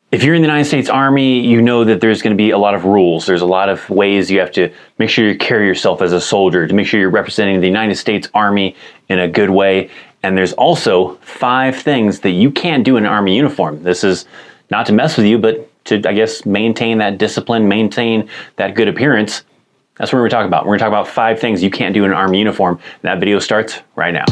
If you're in the United States Army, you know that there's going to be a lot of rules. There's a lot of ways you have to make sure you carry yourself as a soldier, to make sure you're representing the United States Army in a good way. And there's also 5 things that you can't do in an Army uniform. This is not to mess with you, but to, I guess, maintain that discipline, maintain that good appearance. That's what we're going to talk about. We're going to talk about 5 things you can't do in an Army uniform. That video starts right now.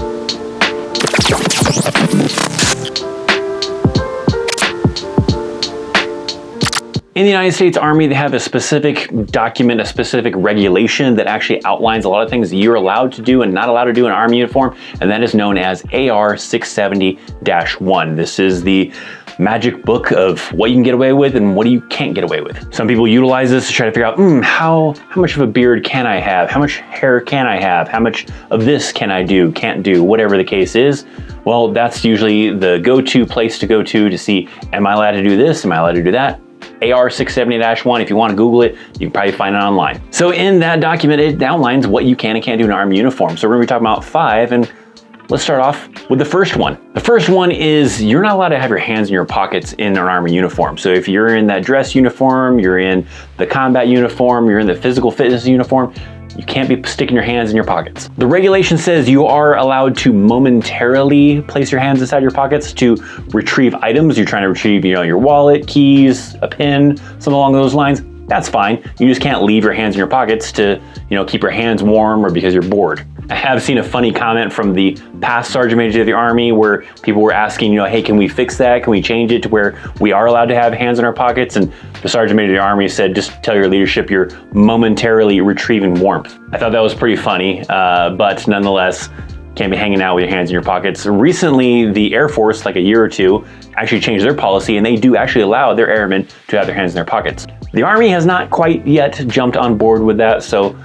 In the United States Army, they have a specific document, a specific regulation that actually outlines a lot of things that you're allowed to do and not allowed to do in an Army uniform, and that is known as AR 670-1. This is the magic book of what you can get away with and what you can't get away with. Some people utilize this to try to figure out, how much of a beard can I have? How much hair can I have? How much of this can I do, can't do, whatever the case is. Well, that's usually the go-to place to go to see, am I allowed to do this? Am I allowed to do that? AR 670-1, if you want to Google it, you can probably find it online. So in that document, it outlines what you can and can't do in an Army uniform. So we're going to be talking about 5, and let's start off with the first one. The first one is you're not allowed to have your hands in your pockets in an Army uniform. So if you're in that dress uniform, you're in the combat uniform, you're in the physical fitness uniform, you can't be sticking your hands in your pockets. The regulation says you are allowed to momentarily place your hands inside your pockets to retrieve items. You're trying to retrieve, your wallet, keys, a pen, something along those lines. That's fine. You just can't leave your hands in your pockets to, keep your hands warm or because you're bored. I have seen a funny comment from the past Sergeant Major of the Army where people were asking, hey, can we fix that? Can we change it to where we are allowed to have hands in our pockets? And the Sergeant Major of the Army said, just tell your leadership you're momentarily retrieving warmth. I thought that was pretty funny, but nonetheless, can't be hanging out with your hands in your pockets. Recently, the Air Force, like a year or two, actually changed their policy, and they do actually allow their airmen to have their hands in their pockets. The Army has not quite yet jumped on board with that, so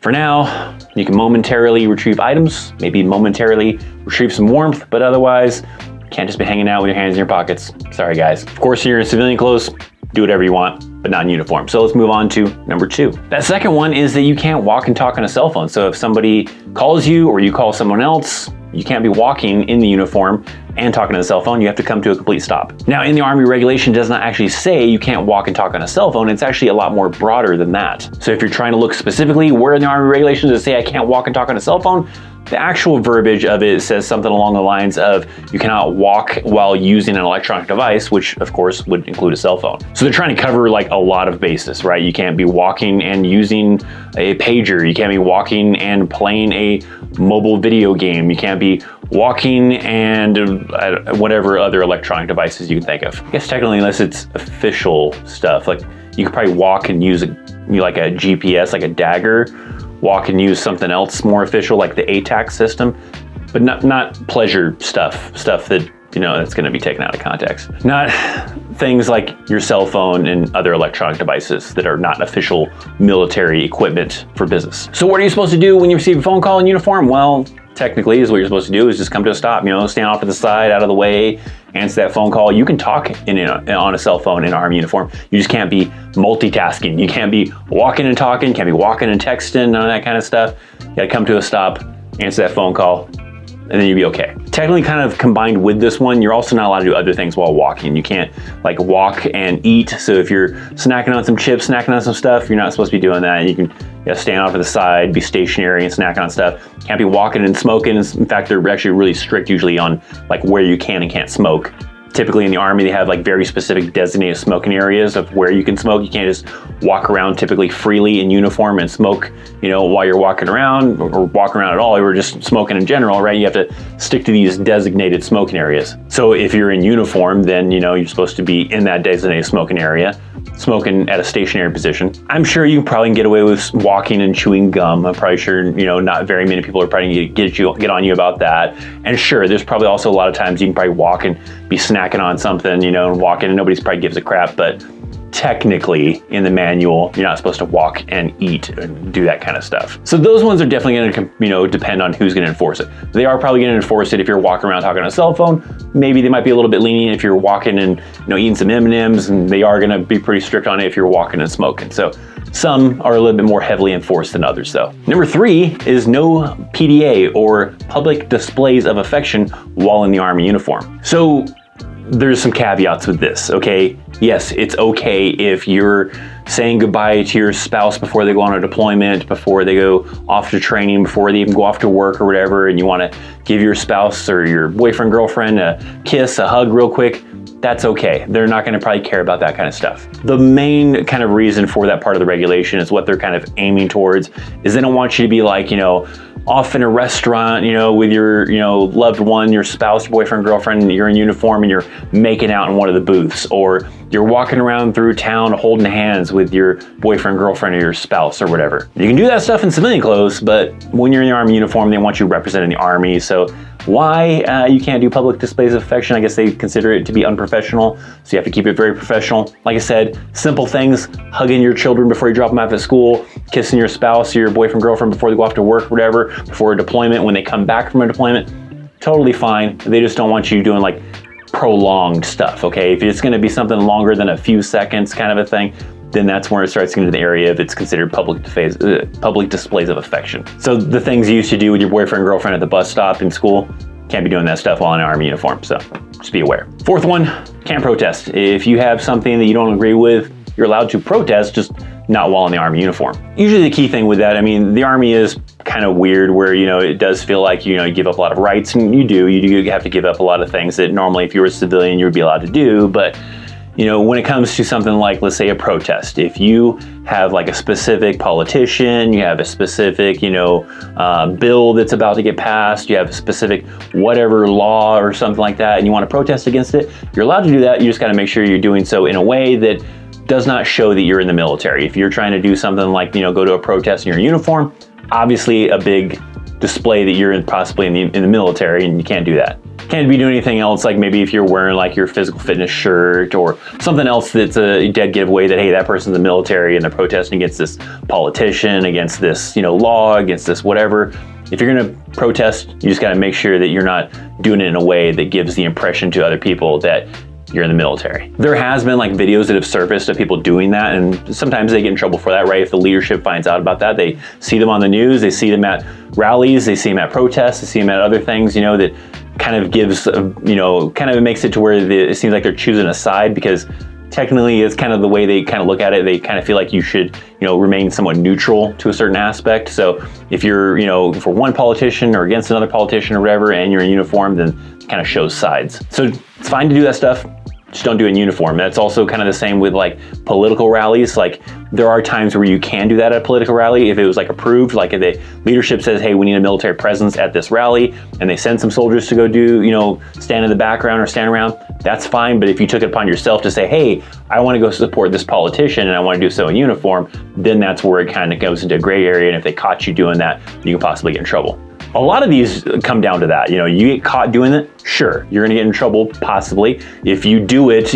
for now, you can momentarily retrieve items, maybe momentarily retrieve some warmth, but otherwise, you can't just be hanging out with your hands in your pockets. Sorry, guys. Of course, you're in civilian clothes, do whatever you want, but not in uniform. So let's move on to number 2. That second one is that you can't walk and talk on a cell phone. So if somebody calls you or you call someone else, you can't be walking in the uniform and talking on the cell phone. You have to come to a complete stop. Now, in the Army regulation, does not actually say you can't walk and talk on a cell phone. It's actually a lot more broader than that. So if you're trying to look specifically where in the Army regulations does it say I can't walk and talk on a cell phone, the actual verbiage of it says something along the lines of you cannot walk while using an electronic device, which of course would include a cell phone. So they're trying to cover like a lot of bases, right? You can't be walking and using a pager. You can't be walking and playing a mobile video game. You can't be walking and whatever other electronic devices you can think of. I guess technically, unless it's official stuff, like you could probably walk and use like a GPS, like a dagger, walk and use something else more official like the ATAC system, but not pleasure stuff that that's going to be taken out of context. Not things like your cell phone and other electronic devices that are not official military equipment for business. So what are you supposed to do when you receive a phone call in uniform? Well, technically is what you're supposed to do is just come to a stop, stand off to the side, out of the way, answer that phone call. You can talk on a cell phone in an Army uniform. You just can't be multitasking. You can't be walking and talking, can't be walking and texting, none of that kind of stuff. You gotta come to a stop, answer that phone call, and then you'll be okay. Technically kind of combined with this one, you're also not allowed to do other things while walking. You can't like walk and eat. So if you're snacking on some chips, snacking on some stuff, you're not supposed to be doing that. You can stand off to the side, be stationary and snack on stuff. Can't be walking and smoking. In fact, they're actually really strict usually on like where you can and can't smoke. Typically in the Army, they have like very specific designated smoking areas of where you can smoke. You can't just walk around typically freely in uniform and smoke, while you're walking around or walking around at all. You're just smoking in general, right? You have to stick to these designated smoking areas. So if you're in uniform, then, you're supposed to be in that designated smoking area, smoking at a stationary position. I'm sure you probably can get away with walking and chewing gum. I'm probably sure, not very many people are probably going to get on you about that. And sure, there's probably also a lot of times you can probably walk and be snacking on something, and walk in and nobody's probably gives a crap, but technically in the manual, you're not supposed to walk and eat and do that kind of stuff. So those ones are definitely going to, depend on who's going to enforce it. They are probably going to enforce it if you're walking around talking on a cell phone. Maybe they might be a little bit lenient if you're walking and, eating some M&Ms, and they are going to be pretty strict on it if you're walking and smoking. So some are a little bit more heavily enforced than others though. Number 3 is no PDA or public displays of affection while in the Army uniform. So there's some caveats with this, okay? Yes, it's okay if you're saying goodbye to your spouse before they go on a deployment, before they go off to training, before they even go off to work or whatever, and you want to give your spouse or your boyfriend, girlfriend a kiss, a hug real quick. That's okay. They're not going to probably care about that kind of stuff. The main kind of reason for that part of the regulation is what they're kind of aiming towards is they don't want you to be like, off in a restaurant, with your, loved one, your spouse, your boyfriend, girlfriend, and you're in uniform and you're making out in one of the booths, or you're walking around through town holding hands with your boyfriend, girlfriend, or your spouse or whatever. You can do that stuff in civilian clothes, but when you're in the Army uniform, they want you representing the Army. So why you can't do public displays of affection? I guess they consider it to be unprofessional, so you have to keep it very professional. Like I said, simple things, hugging your children before you drop them off at school, kissing your spouse or your boyfriend, girlfriend before they go off to work, whatever, before a deployment, when they come back from a deployment, totally fine. They just don't want you doing like prolonged stuff, okay? If it's gonna be something longer than a few seconds kind of a thing, then that's where it starts getting to the area of it's considered public displays of affection. So the things you used to do with your boyfriend, girlfriend at the bus stop in school, can't be doing that stuff while in an Army uniform, so just be aware. Fourth one, can't protest. If you have something that you don't agree with, you're allowed to protest, just not while in the Army uniform. Usually the key thing with that, the Army is kind of weird where, it does feel like, you give up a lot of rights, and you do have to give up a lot of things that normally if you were a civilian, you would be allowed to do. But, when it comes to something like, let's say a protest, if you have like a specific politician, you have a specific, bill that's about to get passed, you have a specific whatever law or something like that, and you want to protest against it, you're allowed to do that. You just got to make sure you're doing so in a way that does not show that you're in the military. If you're trying to do something like, go to a protest in your uniform, obviously a big display that you're possibly in the military, and you can't do that. Can't be doing anything else, like maybe if you're wearing like your physical fitness shirt or something else that's a dead giveaway that, hey, that person's in the military and they're protesting against this politician, against this, law, against this whatever. If you're gonna protest, you just gotta make sure that you're not doing it in a way that gives the impression to other people that you're in the military. There has been like videos that have surfaced of people doing that, and sometimes they get in trouble for that, right? If the leadership finds out about that, they see them on the news, they see them at rallies, they see them at protests, they see them at other things, that kind of gives, kind of makes it to where it seems like they're choosing a side, because technically it's kind of the way they kind of look at it. They kind of feel like you should, remain somewhat neutral to a certain aspect. So if you're, for one politician or against another politician or whatever, and you're in uniform, then it kind of shows sides. So it's fine to do that stuff. Just don't do it in uniform. That's also kind of the same with like political rallies. Like there are times where you can do that at a political rally if it was like approved, like if the leadership says, hey, we need a military presence at this rally, and they send some soldiers to go do, stand in the background or stand around, that's fine. But if you took it upon yourself to say, hey, I want to go support this politician and I want to do so in uniform, then that's where it kind of goes into a gray area. And if they caught you doing that, you can possibly get in trouble. A lot of these come down to that. You get caught doing it, sure, you're gonna get in trouble, possibly. If you do it,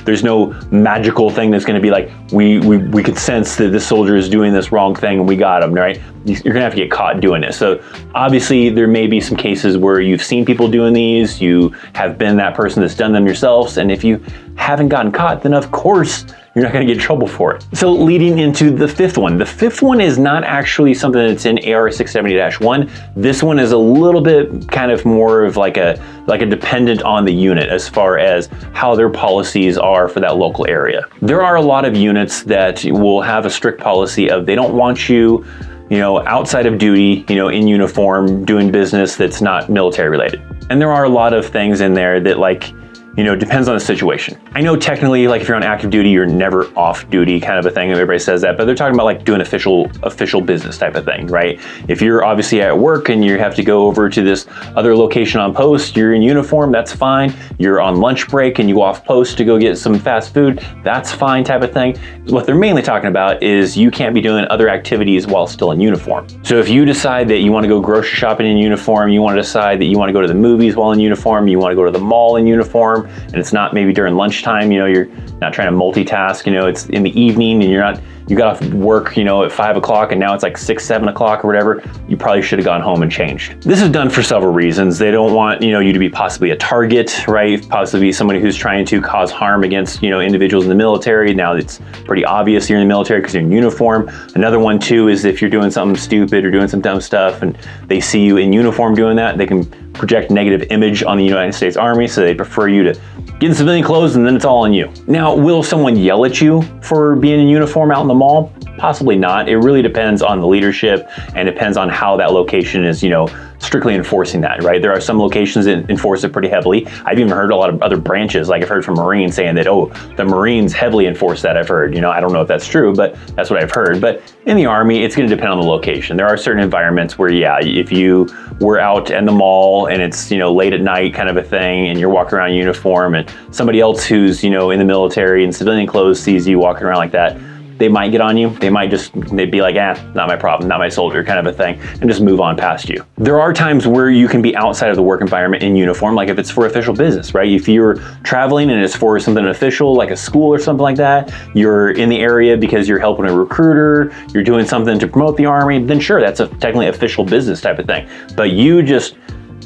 there's no magical thing that's gonna be like, we could sense that this soldier is doing this wrong thing and we got him, right? You're gonna have to get caught doing it. So obviously there may be some cases where you've seen people doing these, you have been that person that's done them yourselves, and if you haven't gotten caught, then of course, you're not going to get in trouble for it. So leading into the fifth one. The fifth one is not actually something that's in AR 670-1. This one is a little bit kind of more of like a dependent on the unit as far as how their policies are for that local area. There are a lot of units that will have a strict policy of they don't want you, outside of duty, in uniform, doing business that's not military related. And there are a lot of things in there that depends on the situation. I know technically, like if you're on active duty, you're never off duty kind of a thing. Everybody says that, but they're talking about like doing official business type of thing, right? If you're obviously at work and you have to go over to this other location on post, you're in uniform, that's fine. You're on lunch break and you go off post to go get some fast food, that's fine type of thing. What they're mainly talking about is you can't be doing other activities while still in uniform. So if you decide that you want to go grocery shopping in uniform, you want to decide that you want to go to the movies while in uniform, you want to go to the mall in uniform, and it's not maybe during lunchtime, you're not trying to multitask, it's in the evening and you got off work, at 5 o'clock and now it's like 6, 7 o'clock or whatever, you probably should have gone home and changed. This is done for several reasons. They don't want, you to be possibly a target, right? Possibly somebody who's trying to cause harm against, individuals in the military. Now it's pretty obvious you're in the military because you're in uniform. Another one too is if you're doing something stupid or doing some dumb stuff and they see you in uniform doing that, they can project negative image on the United States Army, so they prefer you to get in civilian clothes and then it's all on you. Now, will someone yell at you for being in uniform out in the mall? Possibly not. It really depends on the leadership and depends on how that location is, strictly enforcing that, right? There are some locations that enforce it pretty heavily. I've even heard a lot of other branches, like I've heard from Marines saying that, oh, the Marines heavily enforce that, I've heard. I don't know if that's true, but that's what I've heard. But in the Army, it's going to depend on the location. There are certain environments where, yeah, if you were out in the mall and it's, late at night kind of a thing, and you're walking around in uniform and somebody else who's, in the military in civilian clothes sees you walking around like that, they might get on you. They'd be like, not my problem, not my soldier kind of a thing, and just move on past you. There are times where you can be outside of the work environment in uniform, like if it's for official business, right? If you're traveling and it's for something official, like a school or something like that, you're in the area because you're helping a recruiter, you're doing something to promote the Army, then sure, that's a technically official business type of thing. But you just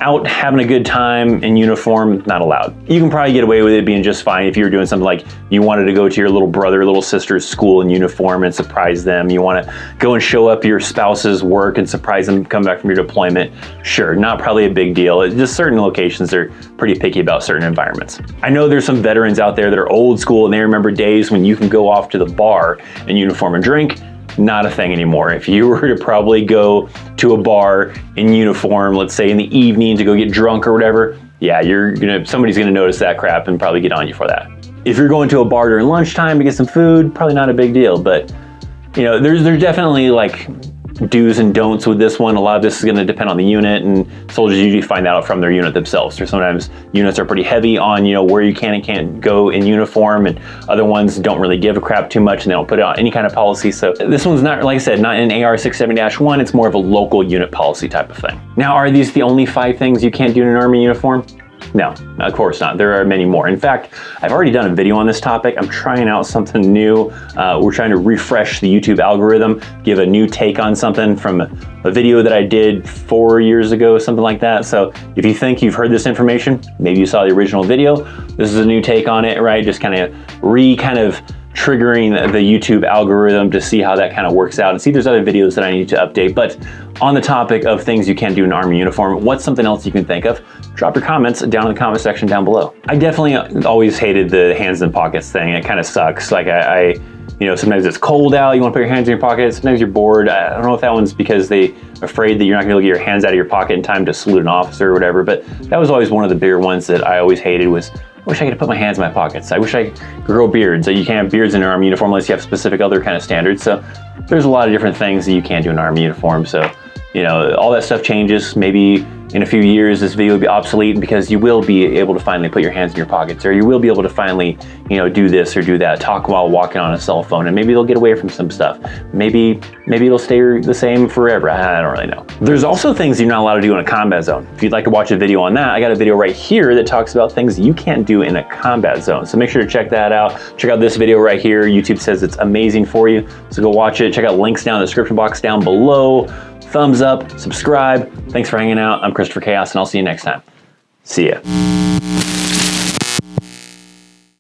out having a good time in uniform, not allowed. You can probably get away with it being just fine if you're doing something like you wanted to go to your little brother, little sister's school in uniform and surprise them. You want to go and show up your spouse's work and surprise them come back from your deployment. Sure, not probably a big deal. It's just certain locations are pretty picky about certain environments. I know there's some veterans out there that are old school and they remember days when you can go off to the bar in uniform and drink. Not a thing anymore. If you were to probably go to a bar in uniform, let's say in the evening to go get drunk or whatever, yeah, somebody's gonna notice that crap and probably get on you for that. If you're going to a bar during lunchtime to get some food, probably not a big deal, but there's definitely like do's and don'ts with this one. A lot of this is going to depend on the unit, and soldiers usually find out from their unit themselves. So sometimes units are pretty heavy on where you can and can't go in uniform, and other ones don't really give a crap too much and they don't put out any kind of policy. So this one's not, like I said, not an AR 670-1. It's more of a local unit policy type of thing. Now, are these the only 5 things you can't do in an Army uniform? No, of course not. There are many more. In fact, I've already done a video on this topic. I'm trying out something new. We're trying to refresh the YouTube algorithm, give a new take on something from a video that I did 4 years ago, something like that. So if you think you've heard this information, maybe you saw the original video, this is a new take on it, right? Just kind of triggering the YouTube algorithm to see how that kind of works out and see if there's other videos that I need to update. But on the topic of things you can do in Army uniform, what's something else you can think of? Drop your comments down in the comment section down below. I definitely always hated the hands in pockets thing. It kind of sucks. Like sometimes it's cold out, you want to put your hands in your pockets, sometimes you're bored. I don't know if that one's because they're afraid that you're not going to be able to get your hands out of your pocket in time to salute an officer or whatever, but that was always one of the bigger ones that I always hated was, I wish I could put my hands in my pockets. I wish I could grow beards. So you can't have beards in an Army uniform unless you have specific other kind of standards. So there's a lot of different things that you can't do in an Army uniform. So, all that stuff changes. Maybe in a few years, this video will be obsolete because you will be able to finally put your hands in your pockets, or you will be able to finally, do this or do that, talk while walking on a cell phone, and maybe they'll get away from some stuff. Maybe it'll stay the same forever. I don't really know. There's also things you're not allowed to do in a combat zone. If you'd like to watch a video on that, I got a video right here that talks about things you can't do in a combat zone. So make sure to check that out. Check out this video right here. YouTube says it's amazing for you. So go watch it. Check out links down in the description box down below. Thumbs up, subscribe. Thanks for hanging out. I'm Christopher Chaos, and I'll see you next time. See ya.